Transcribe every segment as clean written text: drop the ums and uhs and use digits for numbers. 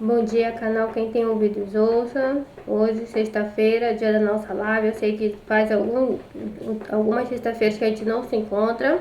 Bom dia, canal. Quem tem ouvidos ouça. Hoje, sexta-feira, dia da nossa live. Eu sei que faz algumas sexta-feiras que a gente não se encontra.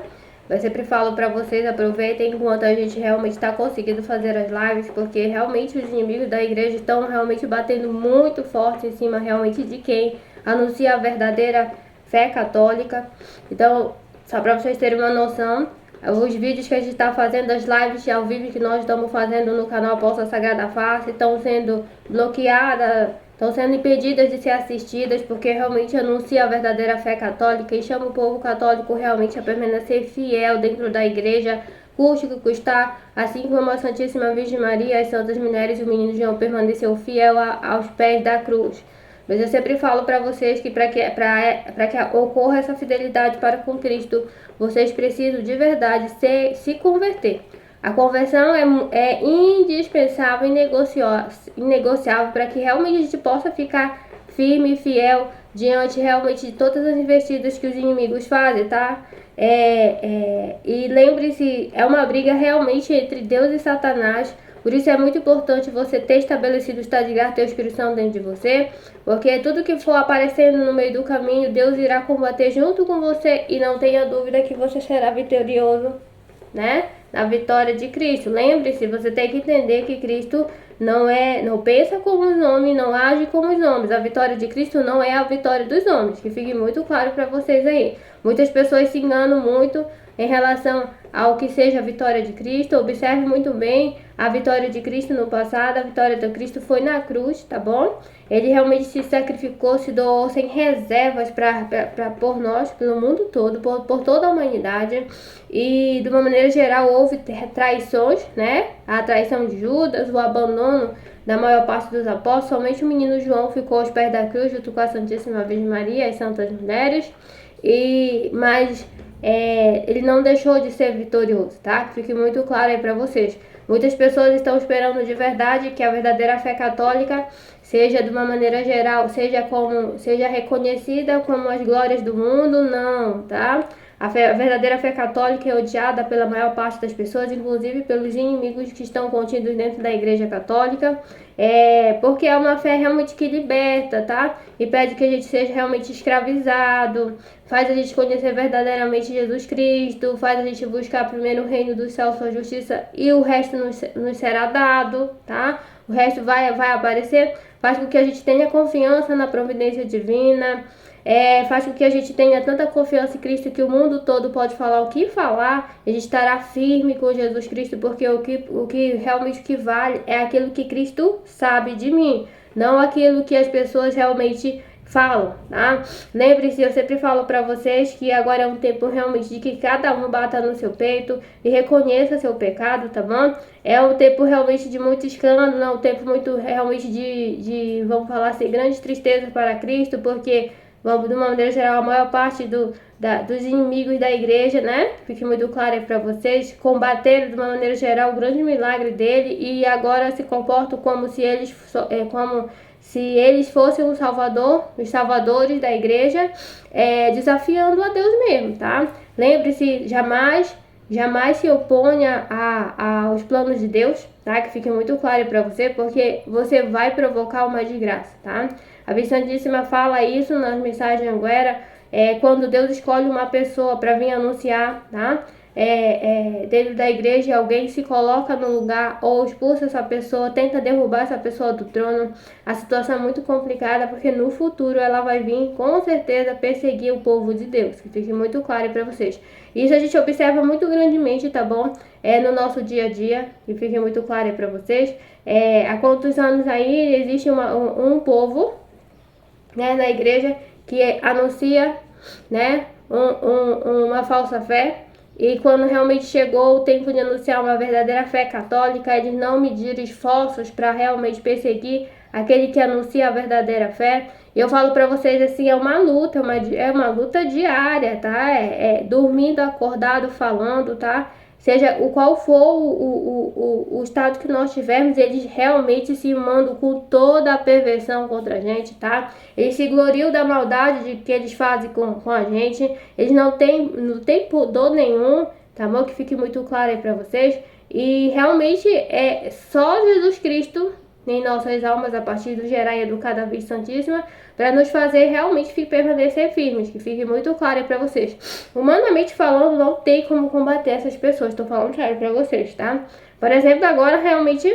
Eu sempre falo pra vocês, aproveitem enquanto a gente realmente está conseguindo fazer as lives, porque realmente os inimigos da igreja estão realmente batendo muito forte em cima realmente de quem anuncia a verdadeira fé católica. Então, só para vocês terem uma noção, os vídeos que a gente está fazendo, as lives ao vivo que nós estamos fazendo no canal Apóstola Sagrada Face, estão sendo bloqueadas, estão sendo impedidas de ser assistidas, porque realmente anuncia a verdadeira fé católica e chama o povo católico realmente a permanecer fiel dentro da igreja, custe o que custar, assim como a Santíssima Virgem Maria, as Santas Mulheres e o Menino João permaneceu fiel aos pés da cruz. Mas eu sempre falo para vocês que para que ocorra essa fidelidade para com Cristo, vocês precisam de verdade se converter. A conversão é indispensável e negociável para que realmente a gente possa ficar firme e fiel diante realmente de todas as investidas que os inimigos fazem, tá? E lembre-se, é uma briga realmente entre Deus e Satanás. Por isso é muito importante você ter estabelecido o estado de graça e o Espírito Santo dentro de você, porque tudo que for aparecendo no meio do caminho, Deus irá combater junto com você e não tenha dúvida que você será vitorioso, né? Na vitória de Cristo. Lembre-se, você tem que entender que Cristo não pensa como os homens, não age como os homens. A vitória de Cristo não é a vitória dos homens, que fique muito claro para vocês aí. Muitas pessoas se enganam muito em relação ao que seja a vitória de Cristo. Observe muito bem a vitória de Cristo no passado. A vitória de Cristo foi na cruz, tá bom? Ele realmente se sacrificou, se doou sem reservas por nós, pelo mundo todo, por toda a humanidade. E de uma maneira geral houve traições, né? A traição de Judas, o abandono da maior parte dos apóstolos. Somente o menino João ficou aos pés da cruz junto com a Santíssima Virgem Maria e as Santas Mulheres. Mas ele não deixou de ser vitorioso, tá? Que fique muito claro aí para vocês. Muitas pessoas estão esperando de verdade que a verdadeira fé católica seja de uma maneira geral, seja reconhecida como as glórias do mundo, não, tá? A verdadeira fé católica é odiada pela maior parte das pessoas, inclusive pelos inimigos que estão contidos dentro da Igreja Católica, porque é uma fé realmente que liberta, tá? E pede que a gente seja realmente escravizado, faz a gente conhecer verdadeiramente Jesus Cristo, faz a gente buscar primeiro o reino do céu, sua justiça, e o resto nos será dado, tá? O resto vai aparecer, faz com que a gente tenha confiança na providência divina, faz com que a gente tenha tanta confiança em Cristo que o mundo todo pode falar o que falar, a gente estará firme com Jesus Cristo, porque o que realmente que vale é aquilo que Cristo sabe de mim, não aquilo que as pessoas realmente falam, tá? Lembre-se, eu sempre falo para vocês que agora é um tempo realmente de que cada um bata no seu peito e reconheça seu pecado, tá bom? É um tempo realmente de muito escândalo, é um tempo muito realmente de vamos falar assim, grande tristeza para Cristo, porque de uma maneira geral, a maior parte dos inimigos da igreja, né? Fique muito claro aí para vocês, combateram de uma maneira geral o grande milagre dele e agora se comportam como se eles fossem os salvadores da igreja, desafiando a Deus mesmo, tá? Lembre-se, jamais se oponha aos planos de Deus, tá? Que fique muito claro para você, porque você vai provocar uma desgraça, tá? A Virgem Santíssima fala isso nas mensagens Anguera, quando Deus escolhe uma pessoa para vir anunciar, tá? Dentro da igreja, alguém se coloca no lugar ou expulsa essa pessoa, tenta derrubar essa pessoa do trono. A situação é muito complicada, porque no futuro ela vai vir com certeza perseguir o povo de Deus, que fique muito claro para vocês. Isso a gente observa muito grandemente, tá bom? No nosso dia a dia, que fique muito claro para vocês. Há quantos anos aí existe um povo, né, na igreja que anuncia, né, uma falsa fé, e quando realmente chegou o tempo de anunciar uma verdadeira fé católica, eles não mediram esforços para realmente perseguir aquele que anuncia a verdadeira fé. E eu falo para vocês assim, é uma luta, é uma luta diária, tá? Dormindo, acordado, falando, tá? Seja qual for o estado que nós tivermos, eles realmente se mandam com toda a perversão contra a gente, tá? Eles se gloriam da maldade que eles fazem com a gente. Eles não tem pudor nenhum, tá bom? Que fique muito claro aí pra vocês. E realmente só Jesus Cristo, em nossas almas a partir do gerar e educar da Virgem Santíssima, para nos fazer realmente permanecer firmes, que fique muito claro para vocês. Humanamente falando, não tem como combater essas pessoas, estou falando sério para vocês, tá? Por exemplo, agora realmente,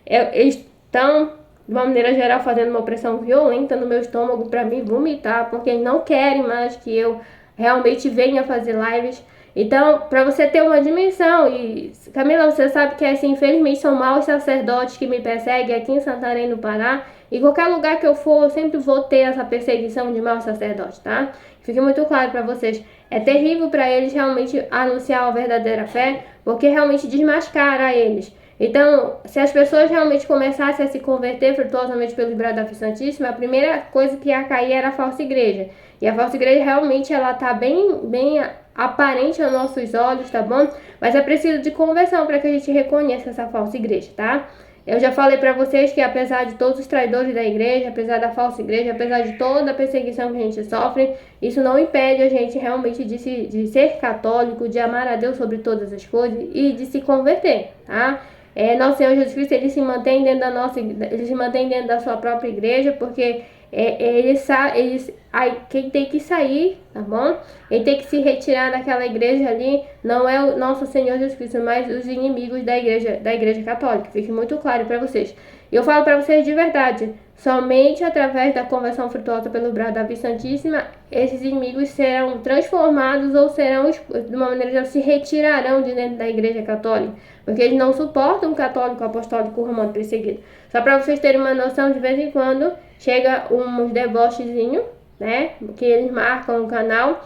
eles estão, de uma maneira geral, fazendo uma pressão violenta no meu estômago para me vomitar, porque eles não querem mais que eu realmente venha fazer lives. Então, para você ter uma dimensão, e Camila, você sabe que assim, infelizmente são maus sacerdotes que me perseguem aqui em Santarém, no Pará, e qualquer lugar que eu for, eu sempre vou ter essa perseguição de maus sacerdotes, tá? Fique muito claro para vocês. É terrível para eles realmente anunciar a verdadeira fé, porque realmente desmascara eles. Então, se as pessoas realmente começassem a se converter frutuosamente pelo Braço da Santíssima, a primeira coisa que ia cair era a falsa igreja. E a falsa igreja realmente ela tá bem aparente aos nossos olhos, tá bom? Mas é preciso de conversão para que a gente reconheça essa falsa igreja, tá? Eu já falei para vocês que apesar de todos os traidores da igreja, apesar da falsa igreja, apesar de toda a perseguição que a gente sofre, isso não impede a gente realmente de ser católico, de amar a Deus sobre todas as coisas e de se converter, tá? Nosso Senhor Jesus Cristo, ele se mantém dentro da sua própria igreja, porque quem tem que sair, tá bom? Ele tem que se retirar daquela igreja ali, não é o nosso Senhor Jesus Cristo, mas os inimigos da igreja católica. Fique muito claro para vocês. E eu falo para vocês de verdade, somente através da conversão frutuosa pelo braço da Virgem Santíssima, esses inimigos serão transformados ou serão, de uma maneira geral, se retirarão de dentro da igreja católica, porque eles não suportam o católico apostólico romano perseguido. Só para vocês terem uma noção, de vez em quando chega uns debochezinhos, né, que eles marcam o canal,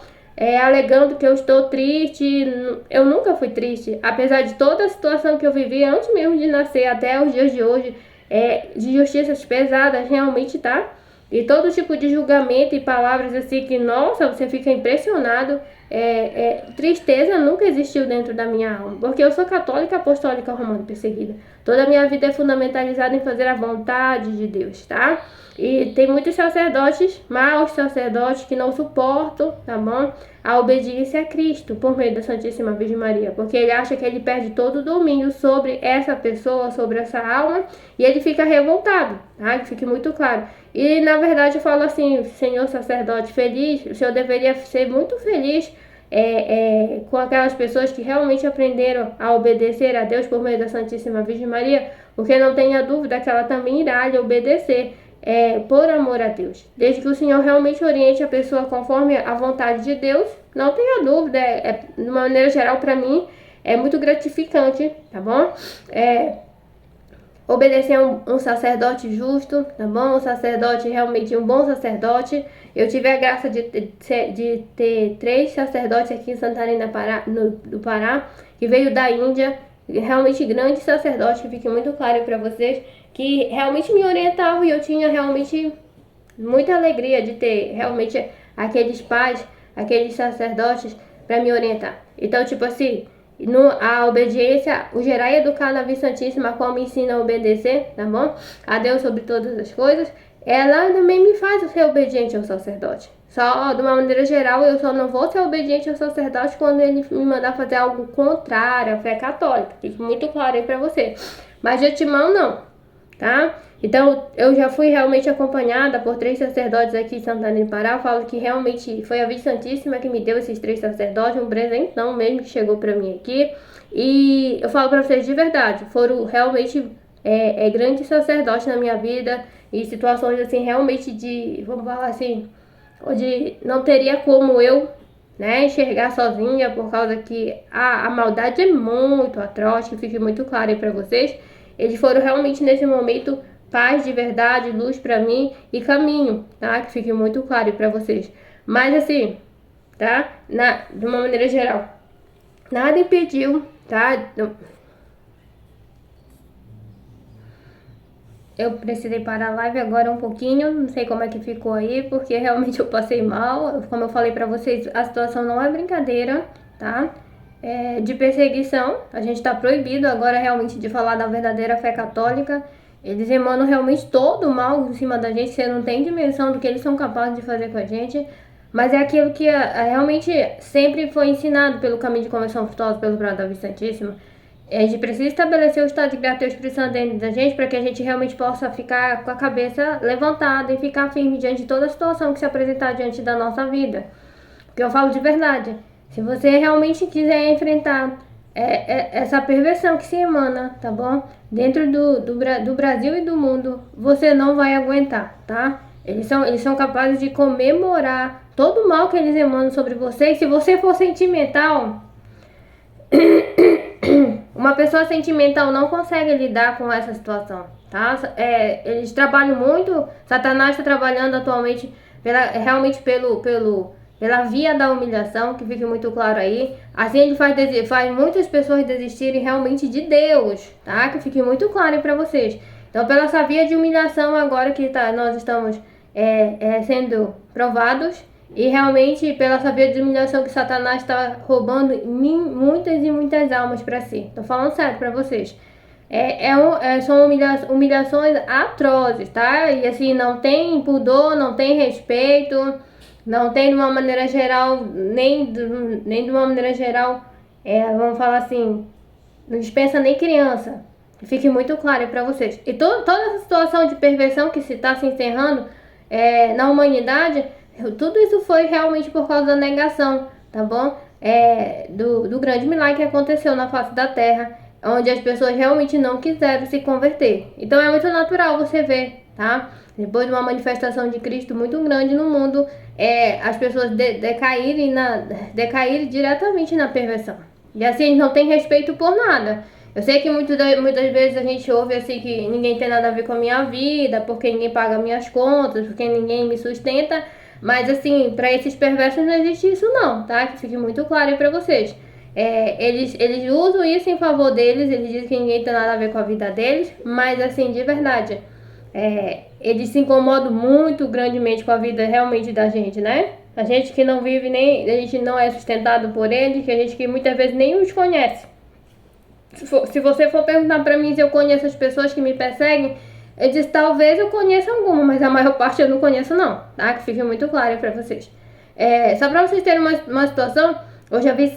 alegando que eu estou triste. Eu nunca fui triste, apesar de toda a situação que eu vivi antes mesmo de nascer até os dias de hoje, de justiças pesadas realmente, tá? E todo tipo de julgamento e palavras assim que, nossa, você fica impressionado. Tristeza nunca existiu dentro da minha alma, porque eu sou católica apostólica romana perseguida. Toda a minha vida é fundamentalizada em fazer a vontade de Deus, tá? E tem muitos sacerdotes, maus sacerdotes, que não suportam, tá bom? A obediência a Cristo por meio da Santíssima Virgem Maria, porque ele acha que ele perde todo o domínio sobre essa pessoa, sobre essa alma, e ele fica revoltado, tá? Que fique muito claro. E na verdade eu falo assim, senhor sacerdote feliz, o senhor deveria ser muito feliz com aquelas pessoas que realmente aprenderam a obedecer a Deus por meio da Santíssima Virgem Maria, porque não tenha dúvida que ela também irá lhe obedecer por amor a Deus. Desde que o Senhor realmente oriente a pessoa conforme a vontade de Deus, não tenha dúvida, de uma maneira geral para mim é muito gratificante, tá bom? Obedecer a um sacerdote justo, tá bom? Um sacerdote, realmente um bom sacerdote. Eu tive a graça de ter 3 sacerdotes aqui em Santarém, do Pará, que veio da Índia, realmente grandes sacerdotes, que fique muito claro para vocês, que realmente me orientavam, e eu tinha realmente muita alegria de ter realmente aqueles pais, aqueles sacerdotes para me orientar. Então, tipo assim, a obediência, o gerar e educar na Virgem Santíssima, como me ensina a obedecer, tá bom? A Deus sobre todas as coisas, ela também me faz ser obediente ao sacerdote. Só, de uma maneira geral, eu só não vou ser obediente ao sacerdote quando ele me mandar fazer algo contrário à fé católica. Fique muito claro aí pra você. Mas de antemão, não, tá? Então, eu já fui realmente acompanhada por 3 sacerdotes aqui em Santarém, Pará. Eu falo que realmente foi a Virgem Santíssima que me deu esses 3 sacerdotes, um presentão mesmo que chegou pra mim aqui. E eu falo pra vocês de verdade, foram realmente grandes sacerdotes na minha vida, e situações assim, realmente vamos falar assim, onde não teria como eu, né, enxergar sozinha, por causa que a maldade é muito atroz, que fique muito claro aí pra vocês. Eles foram realmente nesse momento paz de verdade, luz pra mim e caminho, tá? Que fique muito claro aí pra vocês. Mas assim, tá? De uma maneira geral, nada impediu, tá? Eu precisei parar a live agora um pouquinho, não sei como é que ficou aí, porque realmente eu passei mal. Como eu falei pra vocês, a situação não é brincadeira, tá? De perseguição, a gente tá proibido agora realmente de falar da verdadeira fé católica. Eles emanam realmente todo o mal em cima da gente, você não tem dimensão do que eles são capazes de fazer com a gente. Mas é aquilo que realmente sempre foi ensinado pelo caminho de conversão frutuosa pelo braço da Virgem Santíssima, A gente precisa estabelecer o estado de graça e o Espírito Santo dentro da gente para que a gente realmente possa ficar com a cabeça levantada e ficar firme diante de toda a situação que se apresentar diante da nossa vida. Porque eu falo de verdade. Se você realmente quiser enfrentar essa perversão que se emana, tá bom? Dentro do Brasil e do mundo, você não vai aguentar, tá? Eles são capazes de comemorar todo o mal que eles emanam sobre você. E se você for sentimental, uma pessoa sentimental não consegue lidar com essa situação, tá? Eles trabalham muito, Satanás está trabalhando atualmente realmente pela via da humilhação, que fique muito claro aí. Assim ele faz muitas pessoas desistirem realmente de Deus, tá? Que fique muito claro aí pra vocês. Então, pela essa via de humilhação agora que nós estamos sendo provados, e realmente pela essa via de humilhação que Satanás está roubando muitas e muitas almas para si. Tô falando sério para vocês. São humilhações atrozes, tá? E assim, não tem pudor, não tem respeito, não tem de uma maneira geral, nem de uma maneira geral, vamos falar assim, não dispensa nem criança. Fique muito claro para vocês. E toda essa situação de perversão que se está se encerrando na humanidade, tudo isso foi realmente por causa da negação, tá bom? Do grande milagre que aconteceu na face da terra, onde as pessoas realmente não quiseram se converter. Então é muito natural você ver, tá? Depois de uma manifestação de Cristo muito grande no mundo, as pessoas decaírem diretamente na perversão. E assim, eles não têm respeito por nada. Eu sei que muitas vezes a gente ouve assim que ninguém tem nada a ver com a minha vida, porque ninguém paga minhas contas, porque ninguém me sustenta. Mas assim, para esses perversos não existe isso não, tá? Que fique muito claro aí pra vocês. Eles usam isso em favor deles, eles dizem que ninguém tem nada a ver com a vida deles, mas assim, de verdade, eles se incomodam muito grandemente com a vida realmente da gente, né? A gente que não vive nem, a gente não é sustentado por eles, que a gente que muitas vezes nem os conhece. Se você for perguntar pra mim se eu conheço as pessoas que me perseguem, eu disse, talvez eu conheça alguma, mas a maior parte eu não conheço não, tá? Que fique muito claro pra vocês. Só pra vocês terem uma situação, eu já vi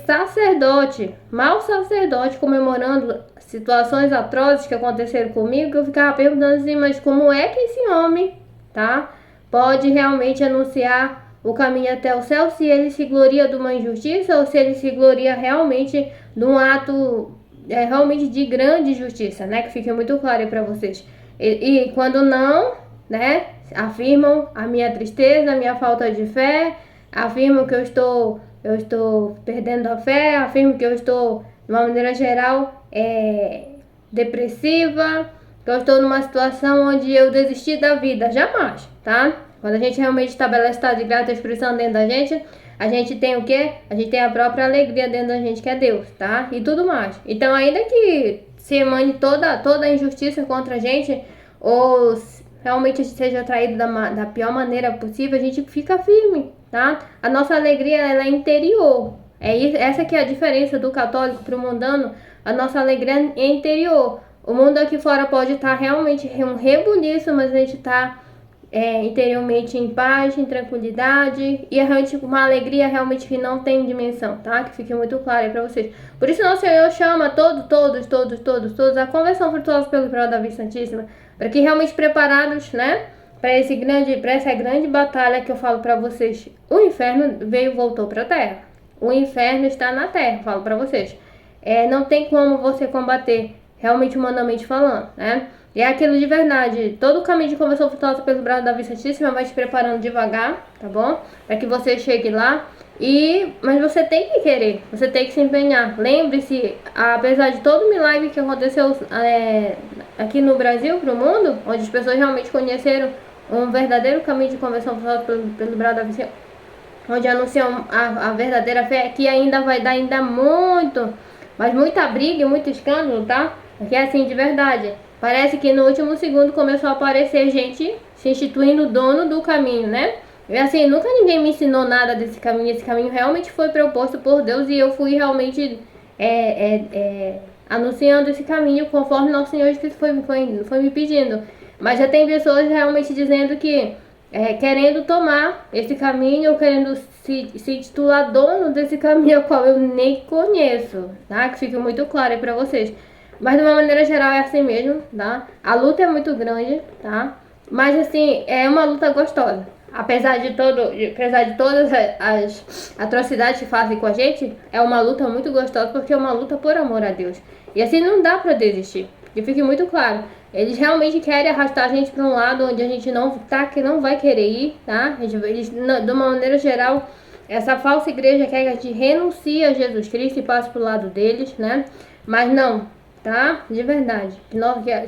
mau sacerdote, comemorando situações atrozes que aconteceram comigo, que eu ficava perguntando assim, mas como é que esse homem, tá, pode realmente anunciar o caminho até o céu, se ele se gloria de uma injustiça ou se ele se gloria realmente de um ato realmente de grande justiça, né? Que fique muito claro aí pra vocês. E quando não, né, afirmam a minha tristeza, a minha falta de fé, afirmam que eu estou perdendo a fé, afirmam que eu estou, de uma maneira geral, depressiva, que eu estou numa situação onde eu desisti da vida. Jamais, tá? Quando a gente realmente estabelece o estado de graça e expressão dentro da gente, a gente tem o quê? A gente tem a própria alegria dentro da gente, que é Deus, tá? E tudo mais. Então, ainda que se emane toda a injustiça contra a gente, ou realmente seja traído da pior maneira possível, a gente fica firme, tá? A nossa alegria, ela é interior. Essa que é a diferença do católico para o mundano. A nossa alegria é interior. O mundo aqui fora pode estar realmente um rebuliço, mas a gente está interiormente em paz, em tranquilidade, e realmente uma alegria realmente que não tem dimensão, tá? Que fique muito claro aí pra vocês. Por isso nosso Senhor chama todos a conversão frutuosa pelo poder da vida santíssima, para que realmente preparados, né, para essa grande batalha que eu falo pra vocês. O inferno voltou pra terra. O inferno está na terra, falo pra vocês. Não tem como você combater, realmente humanamente falando, né? E é aquilo de verdade. Todo o caminho de conversão frutuosa pelo braço da vida santíssima vai te preparando devagar, tá bom? Para que você chegue lá. Mas você tem que querer, você tem que se empenhar. Lembre-se, apesar de todo o milagre que aconteceu aqui no Brasil, pro mundo, onde as pessoas realmente conheceram um verdadeiro caminho de conversão frutuosa pelo braço da vida santíssima, onde anunciam a verdadeira fé, que ainda vai dar muito, mas muita briga e muito escândalo, tá? Porque é assim, de verdade. Parece que no último segundo começou a aparecer gente se instituindo dono do caminho, né? E assim, nunca ninguém me ensinou nada desse caminho. Esse caminho realmente foi proposto por Deus e eu fui realmente anunciando esse caminho conforme nosso Senhor Jesus foi me pedindo. Mas já tem pessoas realmente dizendo que querendo tomar esse caminho, ou querendo se titular dono desse caminho, ao qual eu nem conheço, tá? Que fique muito claro aí pra vocês. Mas de uma maneira geral é assim mesmo, tá? A luta é muito grande, tá? Mas assim, é uma luta gostosa. Apesar de todas as atrocidades que fazem com a gente, é uma luta muito gostosa, porque é uma luta por amor a Deus. E assim não dá pra desistir. E fique muito claro, eles realmente querem arrastar a gente para um lado onde a gente não tá, que não vai querer ir, tá? Eles, de uma maneira geral, essa falsa igreja quer que a gente renuncie a Jesus Cristo e passe pro lado deles, né? Mas não, tá? De verdade.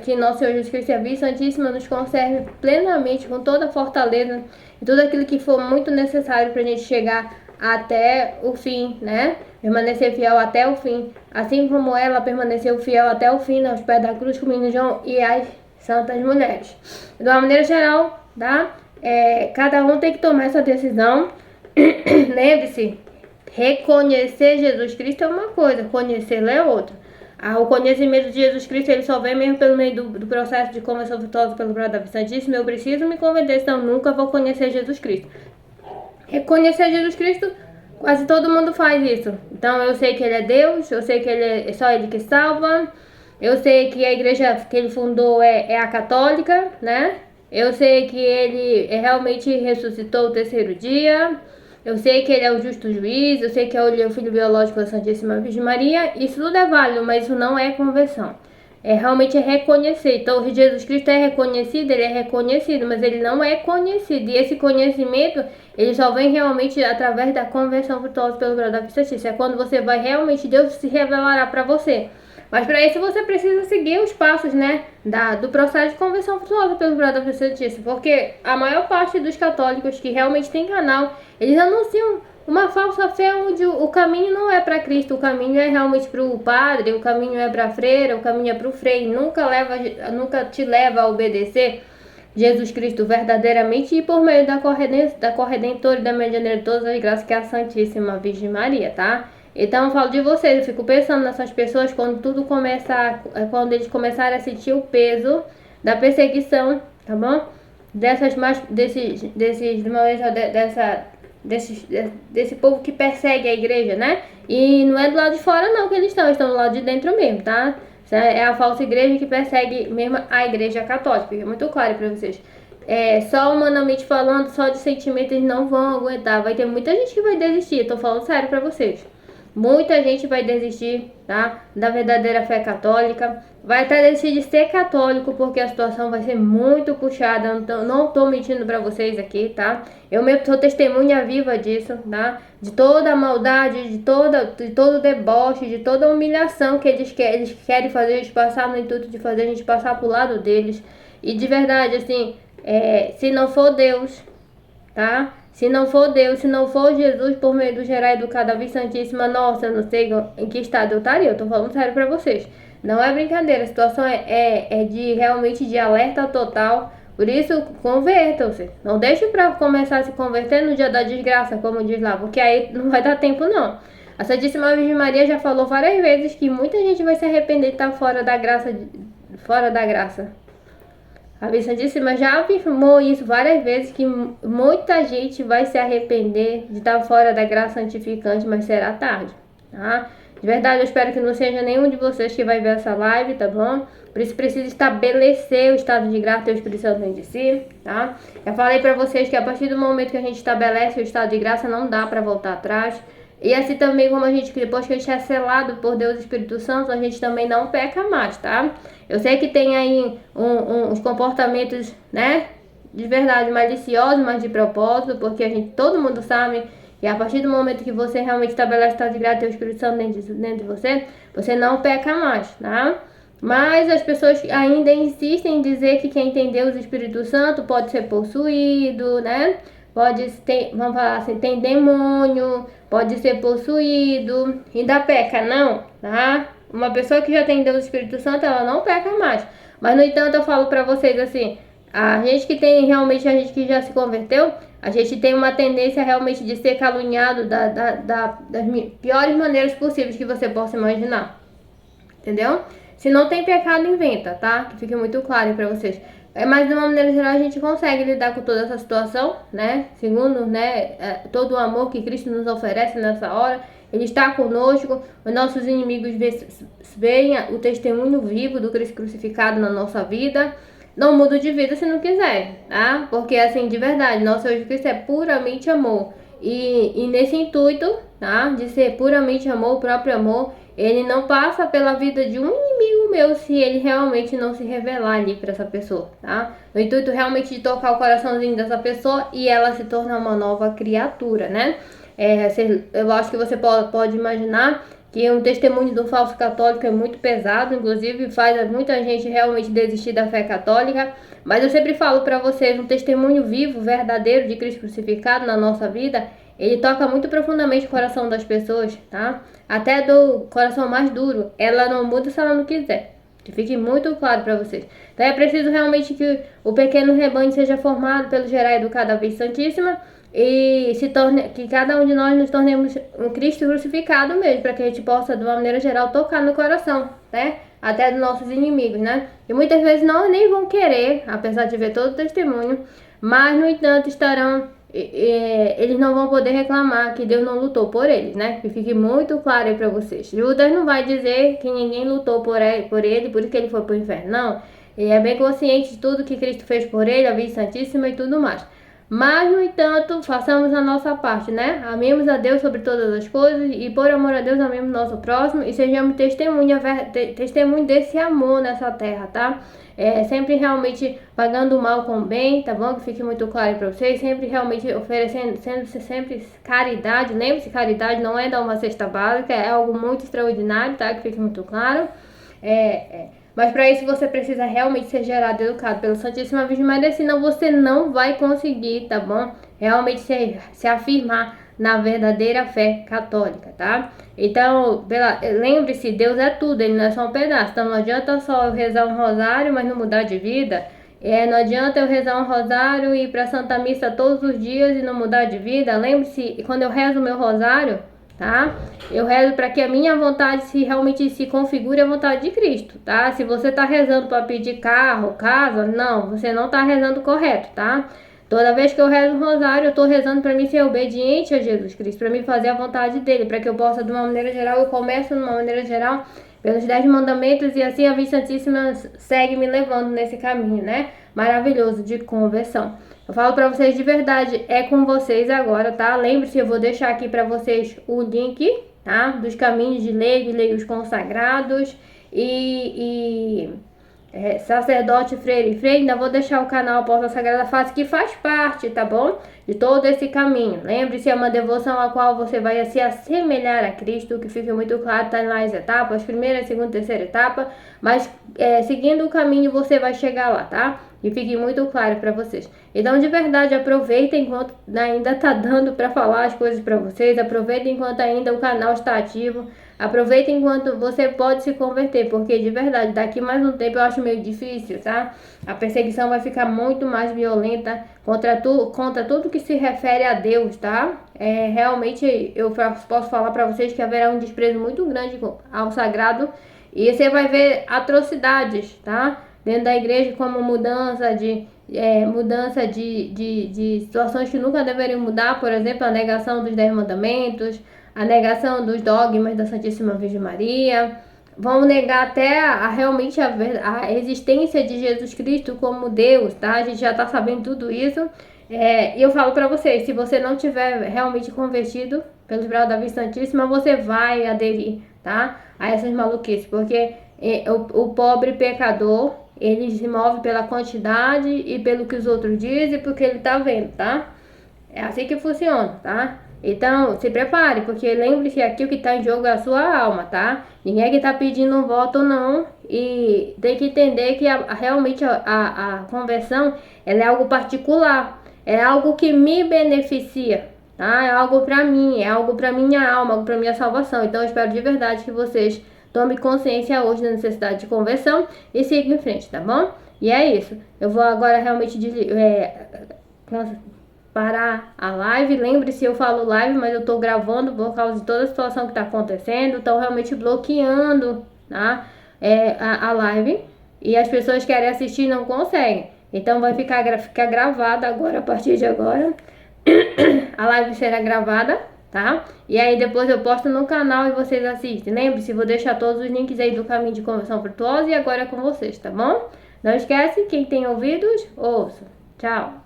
Que nosso Senhor Jesus Cristo e a Virgem Santíssima nos conserve plenamente, com toda a fortaleza e tudo aquilo que for muito necessário para a gente chegar até o fim, né? Permanecer fiel até o fim, assim como ela permaneceu fiel até o fim aos pés da cruz com o menino João e as santas mulheres. De uma maneira geral, tá? Cada um tem que tomar essa decisão. Lembre-se, reconhecer Jesus Cristo é uma coisa, conhecê-lo é outra. O conhecimento de Jesus Cristo ele só vem mesmo pelo meio do processo de conversão vitoriosa pelo Brado Santíssimo. Eu preciso me converter, senão nunca vou conhecer Jesus Cristo. Reconhecer Jesus Cristo, quase todo mundo faz isso. Então eu sei que ele é Deus, eu sei que ele é só ele que salva, eu sei que a igreja que ele fundou é a católica, né? Eu sei que ele realmente ressuscitou o terceiro dia, eu sei que ele é o justo juiz, eu sei que ele é o filho biológico da Santíssima Virgem Maria. Isso tudo é válido, mas isso não é conversão. Realmente reconhecer. Então, Jesus Cristo é reconhecido, ele é reconhecido, mas ele não é conhecido. E esse conhecimento, ele só vem realmente através da conversão virtuosa pelo grau da justiça. É quando você vai realmente, Deus se revelará para você. Mas para isso você precisa seguir os passos, né, do processo de conversão virtuosa pelo grau da justiça. Porque a maior parte dos católicos que realmente tem canal, eles anunciam uma falsa fé onde o caminho não é para Cristo, o caminho é realmente para o padre, o caminho é para a freira, o caminho é para o frei, nunca te leva a obedecer Jesus Cristo verdadeiramente e por meio da corredentora e da medianeira de todas as graças, que é a Santíssima Virgem Maria, tá? Então eu falo de vocês, eu fico pensando nessas pessoas quando quando eles começarem a sentir o peso da perseguição, tá bom? Desse povo que persegue a igreja, né? E não é do lado de fora não que eles estão do lado de dentro mesmo, tá? É a falsa igreja que persegue mesmo a igreja católica, fica muito claro pra vocês. Só humanamente falando, só de sentimentos eles não vão aguentar. Vai ter muita gente que vai desistir, eu tô falando sério pra vocês. Muita gente vai desistir, tá? Da verdadeira fé católica. Vai até desistir de ser católico, porque a situação vai ser muito puxada. Não tô mentindo pra vocês aqui, tá? Eu mesmo sou testemunha viva disso, tá? De toda a maldade, de todo o deboche, de toda a humilhação que eles querem fazer a gente passar, no intuito de fazer a gente passar pro lado deles. E de verdade, assim, se não for Deus, tá? Se não for Deus, se não for Jesus por meio do gerar educado da Virgem Santíssima, nossa, eu não sei em que estado eu estaria, eu tô falando sério pra vocês. Não é brincadeira, a situação é realmente de alerta total. Por isso, convertam-se. Não deixe pra começar a se converter no dia da desgraça, como diz lá, porque aí não vai dar tempo não. A Santíssima Virgem Maria já falou várias vezes que muita gente vai se arrepender de estar fora da graça. A Virgem Santíssima já afirmou isso várias vezes, que muita gente vai se arrepender de estar fora da graça santificante, mas será tarde, tá? De verdade, eu espero que não seja nenhum de vocês que vai ver essa live, tá bom? Por isso precisa estabelecer o estado de graça e o Espírito Santo dentro de si, tá? Eu falei pra vocês que a partir do momento que a gente estabelece o estado de graça, não dá pra voltar atrás. E assim também como depois que a gente é selado por Deus e Espírito Santo, a gente também não peca mais, tá? Eu sei que tem aí uns comportamentos, né, de verdade maliciosos, mas de propósito, porque todo mundo sabe que a partir do momento que você realmente estabelece o estado de graça e o Espírito Santo dentro de você, você não peca mais, tá? Mas as pessoas ainda insistem em dizer que quem tem Deus e Espírito Santo pode ser possuído, né? Vamos falar assim, tem demônio, pode ser possuído, ainda peca, não, tá? Uma pessoa que já tem Deus e Espírito Santo, ela não peca mais. Mas, no entanto, eu falo pra vocês assim, a gente que já se converteu, a gente tem uma tendência realmente de ser caluniado das piores maneiras possíveis que você possa imaginar. Entendeu? Se não tem pecado, inventa, tá? Que fique muito claro pra vocês. Mas de uma maneira geral a gente consegue lidar com toda essa situação, né? Segundo, né, todo o amor que Cristo nos oferece nessa hora. Ele está conosco, os nossos inimigos veem o testemunho vivo do Cristo crucificado na nossa vida. Não muda de vida se não quiser, tá? Porque assim, de verdade, nosso Senhor Jesus Cristo é puramente amor. E nesse intuito, tá? De ser puramente amor, o próprio amor, ele não passa pela vida de um inimigo meu se ele realmente não se revelar ali para essa pessoa, tá? No intuito realmente de tocar o coraçãozinho dessa pessoa e ela se tornar uma nova criatura, né? Eu acho que você pode imaginar que um testemunho do falso católico é muito pesado, inclusive faz muita gente realmente desistir da fé católica. Mas eu sempre falo para vocês, um testemunho vivo, verdadeiro de Cristo crucificado na nossa vida, ele toca muito profundamente o coração das pessoas, tá? Até do coração mais duro, ela não muda se ela não quiser. Que fique muito claro para vocês. Então é preciso realmente que o pequeno rebanho seja formado pelo gerar educado a Virgem Santíssima e que cada um de nós nos tornemos um Cristo crucificado mesmo, para que a gente possa, de uma maneira geral, tocar no coração, né? Até dos nossos inimigos, né? E muitas vezes não nem vão querer, apesar de ver todo o testemunho, mas no entanto eles não vão poder reclamar que Deus não lutou por eles, né? Que fique muito claro aí para vocês. Judas não vai dizer que ninguém lutou por ele, por isso que ele foi para o inferno, não. Ele é bem consciente de tudo que Cristo fez por ele, a Virgem Santíssima e tudo mais. Mas, no entanto, façamos a nossa parte, né? Amemos a Deus sobre todas as coisas e, por amor a Deus, amemos nosso próximo e sejamos testemunho desse amor nessa terra, tá? Sempre realmente pagando o mal com o bem, tá bom? Que fique muito claro para vocês. Sempre realmente oferecendo, sendo sempre caridade. Lembre-se, caridade não é dar uma cesta básica, é algo muito extraordinário, tá? Que fique muito claro. Mas para isso você precisa realmente ser gerado e educado pela Santíssima Virgem Maria, senão você não vai conseguir, tá bom? Realmente se afirmar na verdadeira fé católica, tá? Então, lembre-se, Deus é tudo, Ele não é só um pedaço. Então não adianta só eu rezar um rosário, mas não mudar de vida. Não adianta eu rezar um rosário e ir para Santa Missa todos os dias e não mudar de vida. Lembre-se, quando eu rezo o meu rosário, tá? Eu rezo para que a minha vontade realmente se configure a vontade de Cristo, tá? Se você tá rezando para pedir carro, casa, não, você não tá rezando correto, tá? Toda vez que eu rezo o rosário, eu tô rezando para mim ser obediente a Jesus Cristo, para mim fazer a vontade dele, para que eu possa, de uma maneira geral, eu começo de uma maneira geral pelos 10 mandamentos e assim a Virgem Santíssima segue me levando nesse caminho, né? Maravilhoso de conversão. Eu falo para vocês de verdade, é com vocês agora, tá? Lembre-se, eu vou deixar aqui para vocês o link, tá? Dos caminhos de leigo e leigos consagrados sacerdote, freire e freire. Ainda vou deixar o canal Porta Sagrada Face, que faz parte, tá bom? De todo esse caminho. Lembre-se, é uma devoção a qual você vai se assemelhar a Cristo, que fica muito claro, tá lá as etapas, primeira, segunda, terceira etapa, mas seguindo o caminho você vai chegar lá, tá? E fique muito claro para vocês. Então, de verdade, aproveitem enquanto ainda tá dando para falar as coisas para vocês, aproveitem enquanto ainda o canal está ativo, aproveitem enquanto você pode se converter, porque de verdade, daqui mais um tempo eu acho meio difícil, tá? A perseguição vai ficar muito mais violenta contra tudo que se refere a Deus, tá? Realmente eu posso falar para vocês que haverá um desprezo muito grande ao sagrado e você vai ver atrocidades, tá? Dentro da igreja, como mudança de situações que nunca deveriam mudar, por exemplo, a negação dos 10 mandamentos, a negação dos dogmas da Santíssima Virgem Maria, vão negar até realmente a existência de Jesus Cristo como Deus, tá? A gente já tá sabendo tudo isso. E eu falo para vocês, se você não tiver realmente convertido pelos braços da Virgem Santíssima, você vai aderir, tá? A essas maluquices, porque o pobre pecador, ele se move pela quantidade e pelo que os outros dizem, porque ele tá vendo, tá? É assim que funciona, tá? Então, se prepare, porque lembre-se aqui o que está em jogo é a sua alma, tá? Ninguém que está pedindo um voto, não. E tem que entender que realmente a conversão, ela é algo particular. É algo que me beneficia, tá? É algo para mim, é algo para minha alma, algo para minha salvação. Então, eu espero de verdade que vocês tomem consciência hoje da necessidade de conversão e sigam em frente, tá bom? E é isso. Eu vou agora realmente parar a live. Lembre-se, eu falo live, mas eu tô gravando por causa de toda a situação que tá acontecendo. Estão realmente bloqueando, tá? A live. E as pessoas querem assistir e não conseguem. Então vai ficar gravada agora, a partir de agora. A live será gravada, tá? E aí depois eu posto no canal e vocês assistem. Lembre-se, vou deixar todos os links aí do caminho de conversão virtuosa e agora é com vocês, tá bom? Não esquece, quem tem ouvidos, ouça. Tchau!